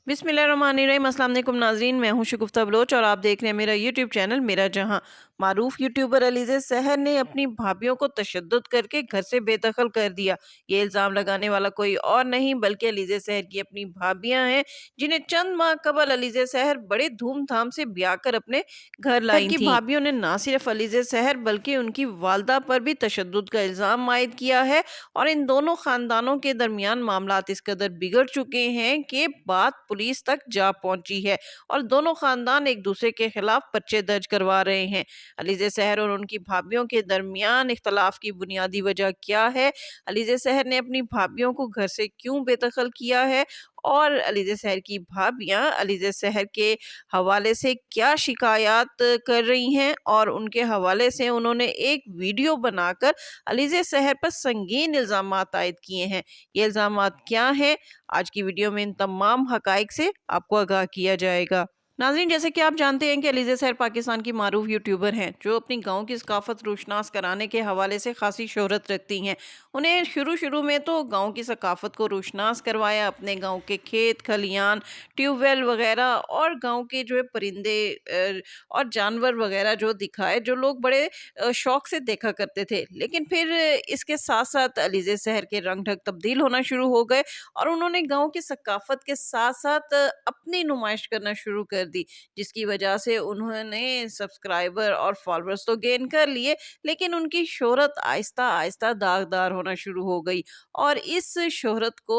बिस्मिल्लाहिर्रहमानिर्रहीम। अस्सलाम वालेकुम नाज़रीन, मैं हूं शगुफ्ता बलोच और आप देख रहे हैं मेरा यूट्यूब चैनल मेरा जहां। मारूफ यूट्यूबर अलीज़ा सहर ने अपनी भाभियों को तशद्दुद करके घर से बेदखल कर दिया। ये इल्ज़ाम लगाने वाला कोई और नहीं बल्कि अलीज़ा सहर की अपनी भाभियां हैं, जिन्हें चंद माह कबल अलीज़ा सहर बड़े धूमधाम से ब्याह कर अपने घर शहर लाई की थीं। भाभीियों ने ना सिर्फ अलीज़ा सहर बल्कि उनकी वालदा पर भी तशद्दुद का इल्ज़ाम आयद किया है और इन दोनों खानदानों के दरमियान मामलात इस कदर बिगड़ चुके हैं कि बात पुलिस तक जा पहुंची है और दोनों खानदान एक दूसरे के खिलाफ पर्चे दर्ज करवा रहे हैं। अलीज़ा सहर और उनकी भाभीियों के दरमियान इख्तलाफ की बुनियादी वजह क्या है? अलीज़ा सहर ने अपनी भाभीियों को घर से क्यों बेदखल किया है? और अलीज़ा सहर की भाभियां अलीज़ा सहर के हवाले से क्या शिकायत कर रही हैं और उनके हवाले से उन्होंने एक वीडियो बनाकर अलीज़ा सहर पर संगीन इल्ज़ामात आयद किए हैं। ये इल्ज़ामात क्या हैं? आज की वीडियो में इन तमाम हकाइक से आपको आगाह किया जाएगा। नाज़रीन, जैसे कि आप जानते हैं कि अलीज़ा सहर पाकिस्तान की मारूफ यूट्यूबर हैं जो अपनी गांव की सकाफत रोशनास कराने के हवाले से खासी शोहरत रखती हैं। उन्हें शुरू में तो गांव की सकाफत को रोशनास करवाया, अपने गांव के खेत खलियान, ट्यूबवेल वगैरह और गांव के जो है परिंदे और जानवर वगैरह जो दिखाए, जो लोग बड़े शौक से देखा करते थे। लेकिन फिर इसके साथ साथ अलीज़ा सहर के रंग ढंग तब्दील होना शुरू हो गए और उन्होंने गांव की सकाफत के साथ साथ अपनी नुमाइश करना शुरू कर दी, जिसकी वजह से उन्होंने सब्सक्राइबर और फॉलोअर्स तो गेन कर लिए, लेकिन उनकी शोहरत आहिस्ता आहिस्ता दागदार होना शुरू हो गई। और इस शोहरत को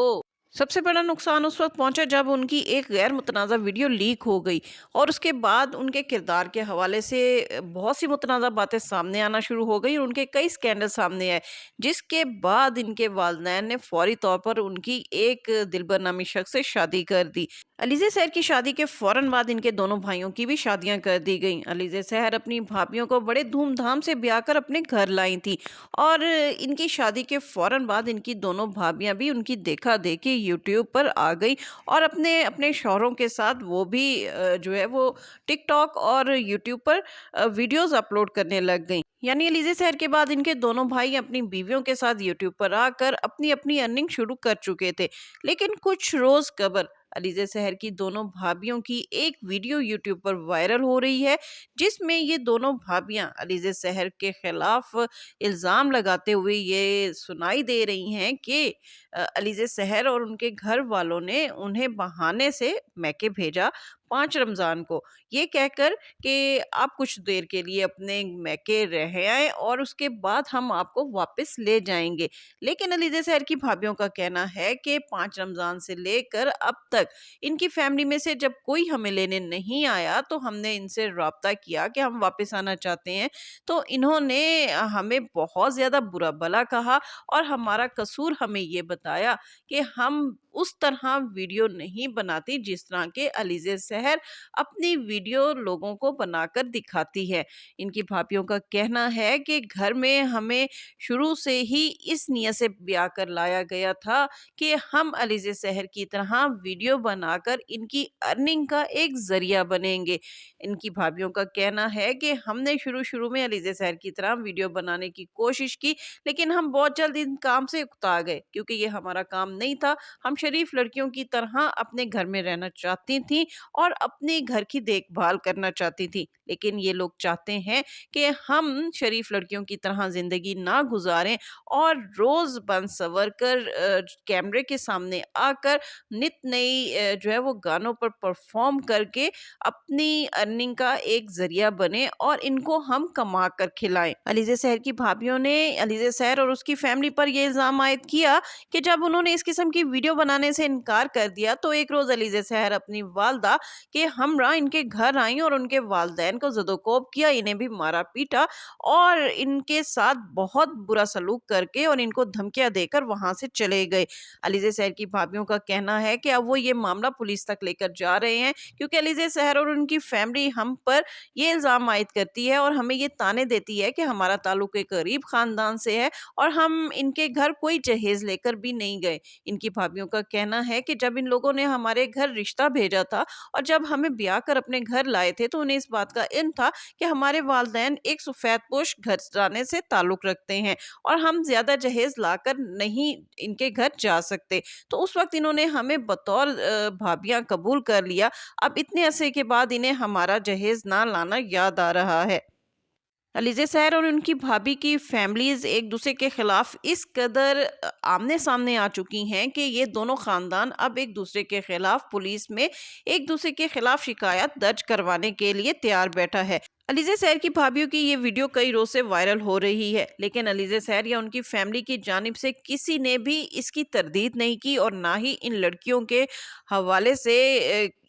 सबसे बड़ा नुकसान उस वक्त पहुंचा जब उनकी एक गैर मुतनाज़ा वीडियो लीक हो गई और उसके बाद उनके किरदार के हवाले से बहुत सी मुतनाज़ा बातें सामने आना शुरू हो गई और उनके कई स्कैंडल सामने आए, जिसके बाद इनके वालिदैन ने फौरी तौर पर उनकी एक दिलबर नामी शख्स से शादी कर दी। अलीज़ा सहर की शादी के फौरन बाद इनके दोनों भाइयों की भी शादियां कर दी गईं। अलीज़ा सहर अपनी भाभियों को बड़े धूमधाम से ब्याह कर अपने घर लाई थी और इनकी शादी के फौरन बाद इनकी दोनों भाभियां भी उनकी देखा देखी यूट्यूब पर आ गई और अपने अपने शौहरों के साथ वो भी जो है वो टिकटॉक और यूट्यूब पर वीडियोस अपलोड करने लग गई। यानी अलीज़ा सहर के बाद इनके दोनों भाई अपनी बीवियों के साथ यूट्यूब पर आकर अपनी अपनी अर्निंग शुरू कर चुके थे। लेकिन कुछ रोज कबल अलीज़ा सहर की दोनों भाभियों की एक वीडियो यूट्यूब पर वायरल हो रही है, जिसमें ये दोनों भाभियां अलीज़ा सहर के खिलाफ इल्ज़ाम लगाते हुए ये सुनाई दे रही हैं कि अलीज़ा सहर और उनके घर वालों ने उन्हें बहाने से मैके भेजा 5 रमज़ान को, ये कहकर कि आप कुछ देर के लिए अपने मैके रह आएं और उसके बाद हम आपको वापस ले जाएंगे। लेकिन अलीज़ा सहर की भाभियों का कहना है कि 5 रमज़ान से लेकर अब तक इनकी फैमिली में से जब कोई हमें लेने नहीं आया तो हमने इनसे रब्ता किया कि हम वापस आना चाहते हैं, तो इन्होंने हमें बहुत ज़्यादा बुरा भला कहा और हमारा कसूर हमें ये बताया कि हम उस तरह वीडियो नहीं बनाती जिस तरह के अलीज़ा सहर अपनी वीडियो लोगों को बनाकर दिखाती है। इनकी भाभियों का कहना है कि घर में हमें शुरू से ही इस नियत से ब्याह कर लाया गया था कि हम अलीज़ा सहर की तरह वीडियो बनाकर इनकी अर्निंग का एक ज़रिया बनेंगे। इनकी भाभियों का कहना है कि हमने शुरू में अलीज़ा सहर की तरह वीडियो बनाने की कोशिश की, लेकिन हम बहुत जल्द इन काम से उकता गए क्योंकि ये हमारा काम नहीं था। हम शरीफ लड़कियों की तरह अपने घर में रहना चाहती थी और अपने घर की देखभाल करना चाहती थी, लेकिन ये लोग चाहते हैं कि हम शरीफ लड़कियों की तरह ज़िंदगी ना गुजारें और रोज़ बन सवर कर कैमरे के सामने आकर नित नई जो है वो गानों पर परफॉर्म करके अपनी अर्निंग का एक ज़रिया बने और इनको हम कमा कर खिलाएं। अलीज़ा सहर की भाभियों ने अलीज़ा सहर और उसकी फैमिली पर यह इल्ज़ाम आयद किया कि जब उन्होंने इस किस्म की वीडियो बनाने से इनकार कर दिया तो एक रोज़ अलीज़ा सहर अपनी वालदा के हमरा इनके घर आई और उनके वालदैन को ज़दोकोब किया, इन्हें भी मारा पीटा और इनके साथ बहुत बुरा सलूक करके और इनको धमकियां देकर वहां से चले गए। अलीज़ा सहर की भाभियों का कहना है कि अब वो ये मामला पुलिस तक लेकर जा रहे हैं क्योंकि अलीज़ा सहर और उनकी फैमिली हम पर ये इल्ज़ाम आयद करती है और हमें ये ताने देती है कि हमारा ताल्लुक एक गरीब खानदान से है और हम इनके घर कोई जहेज लेकर भी नहीं गए। इनकी भाभियों का कहना है कि जब इन लोगों ने हमारे घर रिश्ता भेजा था और जब हमें ब्याह कर अपने घर लाए थे तो उन्हें इस बात का इल्म था कि हमारे वालिदैन एक सफ़ेदपोश घराने से ताल्लुक़ रखते हैं और हम ज़्यादा जहेज़ लाकर नहीं इनके घर जा सकते। तो उस वक़्त इन्होंने हमें बतौर भाभियाँ कबूल कर लिया। अब इतने अरसे के बाद इन्हें हमारा जहेज़ ना लाना याद आ रहा है। अलीज़े सहर और उनकी भाभी की फैमिलीज़ एक दूसरे के खिलाफ इस कदर आमने सामने आ चुकी हैं कि ये दोनों ख़ानदान अब एक दूसरे के खिलाफ पुलिस में एक दूसरे के खिलाफ शिकायत दर्ज करवाने के लिए तैयार बैठा है। अलीज़े सहर की भाभीियों की ये वीडियो कई रोज से वायरल हो रही है, लेकिन अलीज़े सहर या उनकी फैमिली की जानिब से किसी ने भी इसकी तरदीद नहीं की और ना ही इन लड़कियों के हवाले से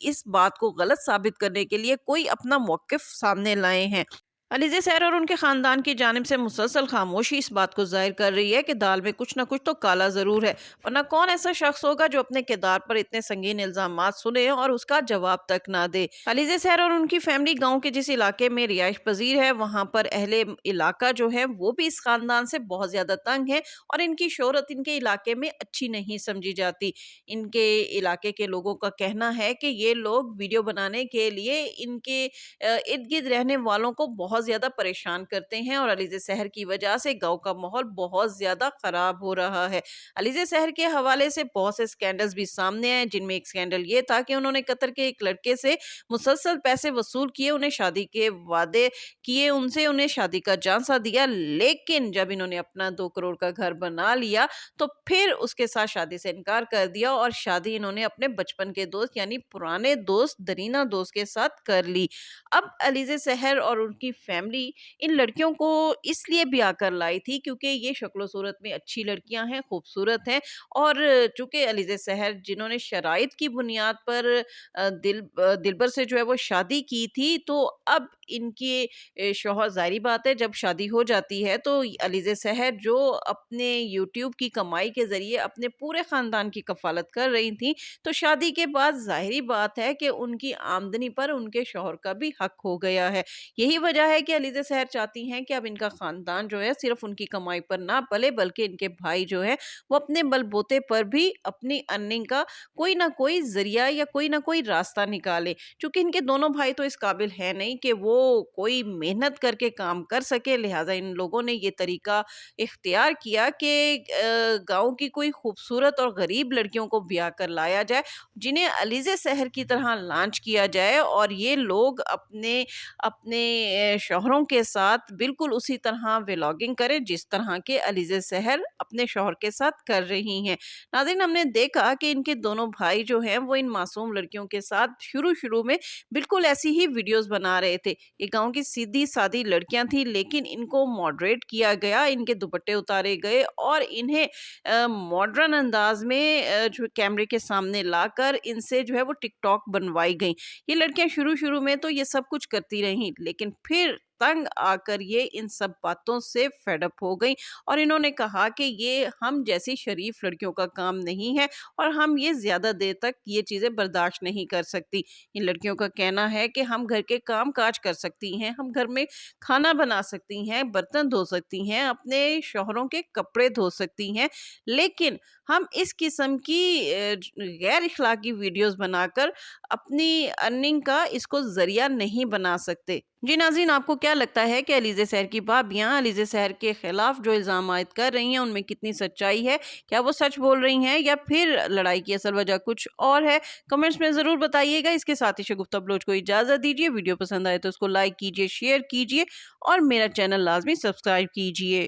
इस बात को गलत साबित करने के लिए कोई अपना मौक़िफ़ सामने लाए हैं। अलीज़े सहर और उनके ख़ानदान की जानिब से मुसलसल खामोशी इस बात को ज़ाहिर कर रही है कि दाल में कुछ ना कुछ तो काला ज़रूर है, वरना कौन ऐसा शख्स होगा जो अपने किरदार पर इतने संगीन इल्ज़ामात सुने और उसका जवाब तक ना दे। अलीज़े सहर और उनकी फैमिली गाँव के जिस इलाके में रिहाइश पजीर है, वहाँ पर अहले इलाका जो है वो भी इस ख़ानदान से बहुत ज़्यादा तंग है और इनकी शोहरत इनके इलाके में अच्छी नहीं समझी जाती। इनके इलाके के लोगों का कहना है कि ये लोग वीडियो बनाने के लिए इनके इर्द गिर्द रहने वालों को बहुत ज़्यादा परेशान करते हैं और अलीज़े सहर की वजह से गांव का माहौल बहुत ज़्यादा ख़राब हो रहा है। अलीज़े सहर के हवाले से बहुत से स्कैंडल्स भी सामने आए, जिनमें एक स्कैंडल ये था कि उन्होंने कतर के एक लड़के से मुसलसल पैसे वसूल किए, उन्हें शादी के वादे किए, उनसे उन्हें शादी का झांसा दिया, लेकिन जब इन्होंने अपना 2 करोड़ का घर बना लिया तो फिर उसके साथ शादी से इनकार कर दिया और शादी इन्होंने अपने बचपन के दोस्त यानी पुराने दोस्त दरीना दोस्त के साथ कर ली। अब अलीज़े सहर और उनकी फैमिली इन लड़कियों को इसलिए भी आकर लाई थी क्योंकि ये शक्ल सूरत में अच्छी लड़कियां हैं, खूबसूरत हैं और चूंकि अलीज़े सहर जिन्होंने शराइत की बुनियाद पर दिलबर से जो है वो शादी की थी, तो अब इनके शौहर, ज़ाहिरी बात है जब शादी हो जाती है तो अलीज़े सहर जो अपने यूट्यूब की कमाई के ज़रिए अपने पूरे ख़ानदान की कफ़ालत कर रही थी, तो शादी के बाद ज़ाहिरी बात है कि उनकी आमदनी पर उनके शौहर का भी हक हो गया है। यही वजह है कि अलीज़े सहर चाहती हैं कि अब इनका ख़ानदान जो है सिर्फ उनकी कमाई पर ना पले, बल्कि इनके भाई जो है वो अपने बलबूते पर भी अपनी अर्निंग का कोई ना कोई ज़रिया या कोई ना कोई रास्ता निकाले। चूँकि इनके दोनों भाई तो इस काबिल है नहीं कि वो कोई मेहनत करके काम कर सके, लिहाजा इन लोगों ने ये तरीका इख्तियार किया कि गाँव की कोई खूबसूरत और गरीब लड़कियों को ब्याह कर लाया जाए, जिन्हें अलीज़े सहर की तरह लॉन्च किया जाए और ये लोग अपने अपने शौहरों के साथ बिल्कुल उसी तरह व्लॉगिंग करें जिस तरह के अलीज़े सहर अपने शौहर के साथ कर रही हैं। नाज़रीन, हमने देखा कि इनके दोनों भाई जो हैं वो इन मासूम लड़कियों के साथ शुरू में बिल्कुल ऐसी ही वीडियोस बना रहे थे। ये गाँव की सीधी सादी लड़कियां थी, लेकिन इनको मॉडरेट किया गया, इनके दुपट्टे उतारे गए और इन्हें मॉडर्न अंदाज में जो कैमरे के सामने लाकर इनसे जो है वो टिकटॉक बनवाई गई। ये लड़कियां शुरू में तो ये सब कुछ करती रहीं, लेकिन फिर तंग आकर ये इन सब बातों से फेड अप हो गई और इन्होंने कहा कि ये हम जैसी शरीफ लड़कियों का काम नहीं है और हम ये ज़्यादा देर तक ये चीज़ें बर्दाश्त नहीं कर सकती। इन लड़कियों का कहना है कि हम घर के काम काज कर सकती हैं, हम घर में खाना बना सकती हैं, बर्तन धो सकती हैं, अपने शौहरों के कपड़े धो सकती हैं, लेकिन हम इस किस्म की गैर इखलाकी वीडियोस बनाकर अपनी अर्निंग का इसको ज़रिया नहीं बना सकते। जी नाज़रीन, आपको क्या लगता है कि अलीज़े सहर की भाभियाँ अलीज़े सहर के खिलाफ जो इल्ज़ाम आयद कर रही हैं उनमें कितनी सच्चाई है? क्या वो सच बोल रही हैं या फिर लड़ाई की असल वजह कुछ और है? कमेंट्स में ज़रूर बताइएगा। इसके साथ ही शगुफ्ता बलोच को इजाज़त दीजिए। वीडियो पसंद आए तो उसको लाइक कीजिए, शेयर कीजिए और मेरा चैनल लाजमी सब्सक्राइब कीजिए।